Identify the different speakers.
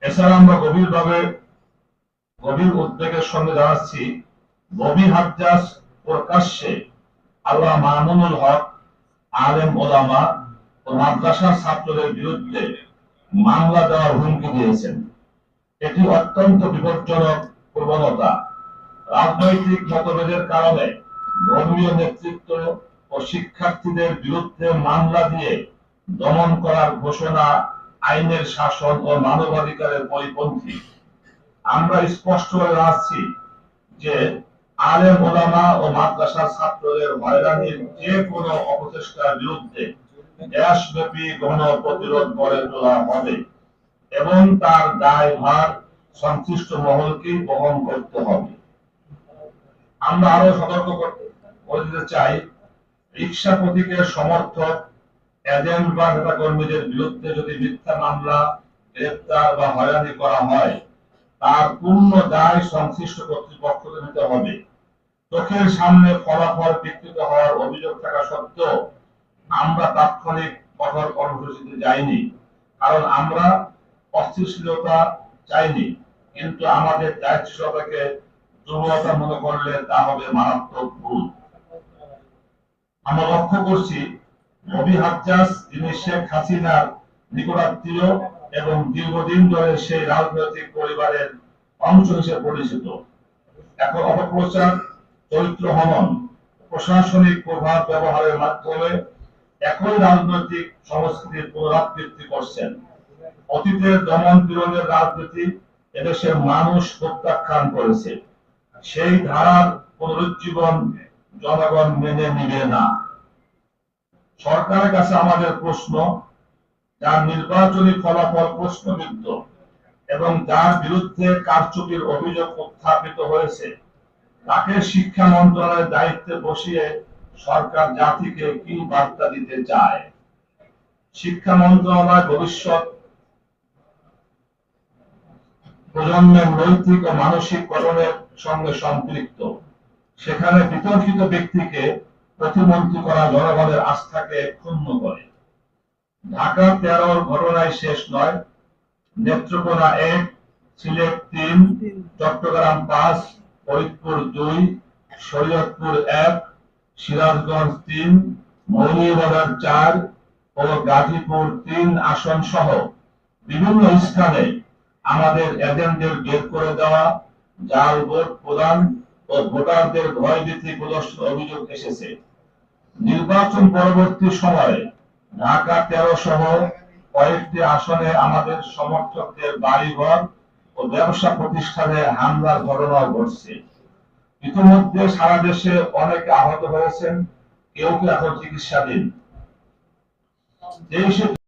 Speaker 1: এছাড়া আমরা গভীর উদ্বেগের সঙ্গে জানাচ্ছি, ববি হাজ্জাজ প্রকাশ্যে আল্লামা মামুনুল হক, আলেম ওলামা ও মাদ্রাসার ছাত্রদের বিরুদ্ধে মামলা দেওয়ার হুমকি দিয়েছেন। এটি অত্যন্ত বিপজ্জনক প্রবণতা। রাজনৈতিক মতভেদের কারণে ধর্মীয় নেতৃত্ব ও শিক্ষার্থীদের বিরুদ্ধে মামলা দিয়ে দমন করার ঘোষণা আইনের শাসন ও মানবাধিকারের পরিপন্থী। আমরা স্পষ্টভাবে জানাচ্ছি যে আলেম ওলামা ও মাদ্রাসার ছাত্রদের হয়রানির যে কোনো অপচেষ্টার বিরুদ্ধে দেশব্যাপী গণ প্রতিরোধ গড়ে তোলা হবে এবং তার দায়ভার সংশ্লিষ্ট মহলকে বহন করতে হবে। আমরা আরো সতর্ক করে দিতে চাই, রিক্সা প্রতীকের সমর্থক, এজেন্ট বা নেতা কর্মীদের বিরুদ্ধে যদি মিথ্যা মামলা, গ্রেফতার বা হয়রানি করা হয়, তার পূর্ণ দায় সংশ্লিষ্ট কর্তৃপক্ষকে নিতে হবে। চোখের সামনে ফলাফল বিকৃত হওয়ার অভিযোগ থাকা সত্ত্বেও আমরা তাৎক্ষণিক কঠোর কর্মসূচিতে যাইনি, কারণ আমরা অস্থিতিশীলতা চাইনি। কিন্তু আমাদের দায়িত্বশীলতাকে দুর্বলতা মনে করলে তা হবে মারাত্মক ভুল। আমরা লক্ষ্য করছি, ববি হাজ্জাজ, যিনি শেখ হাসিনার নিকটাত্মীয় এবং দীর্ঘদিন ধরে সেই রাজনৈতিক পরিবারের অংশ হিসেবে পরিচিত, এখন অপপ্রচার, চরিত্র হনন, প্রশাসনিক প্রভাব ব্যবহারের মাধ্যমে একই রাজনৈতিক সংস্কৃতির পুনরাবৃত্তি করছেন। অতীতের দমন পীড়নের রাজনীতি এদেশের মানুষ প্রত্যাখ্যান করেছে। সেই ধারার পুনরুজ্জীবন জনগণ মেনে নিবে না। সরকারের কাছে আমাদের প্রশ্ন, যার নির্বাচনী ফলাফল প্রশ্নবিদ্ধ এবং যার বিরুদ্ধে কারচুপির অভিযোগ উত্থাপিত হয়েছে, তাকে শিক্ষা মন্ত্রণালয়ের দায়িত্বে বসিয়ে সরকার জাতিকে কি বার্তা দিতে চায়? শিক্ষা মন্ত্রণালয় ভবিষ্যৎ প্রজন্মের নৈতিক ও মানসিক গঠনের সঙ্গে সম্পৃক্ত। সেখানে বিতর্কিত ব্যক্তিকে প্রতিমন্ত্রী করা জনগণের আস্থাকে ক্ষুণ্ণ করে। ঢাকা 13 ঘটনায় শেষ নয়। নেত্রকোনা 1, সিলেট 3, চট্টগ্রাম 5, ফরিদপুর 2, শরীয়তপুর 1, সিরাজগঞ্জ 3, মৌলভীবাজার 4 ও গাজীপুর 3 আসন সহ বিভিন্ন স্থানে আমাদের এজেন্টদের বের করে দেওয়া, জাল ভোট প্রদান ও ভোটারদের ভয়ভীতি প্রদর্শনের অভিযোগ এসেছে। নির্বাচন পরবর্তী সময়ে ঢাকা 13 সহ কয়েকটি আসনে আমাদের সমর্থকদের বাড়িঘর ও ব্যবসা প্রতিষ্ঠানে হামলার ঘটনাও ঘটছে। ইতিমধ্যে সারা দেশে অনেকে আহত হয়েছেন, কেউ কেউ এখন চিকিৎসাধীন।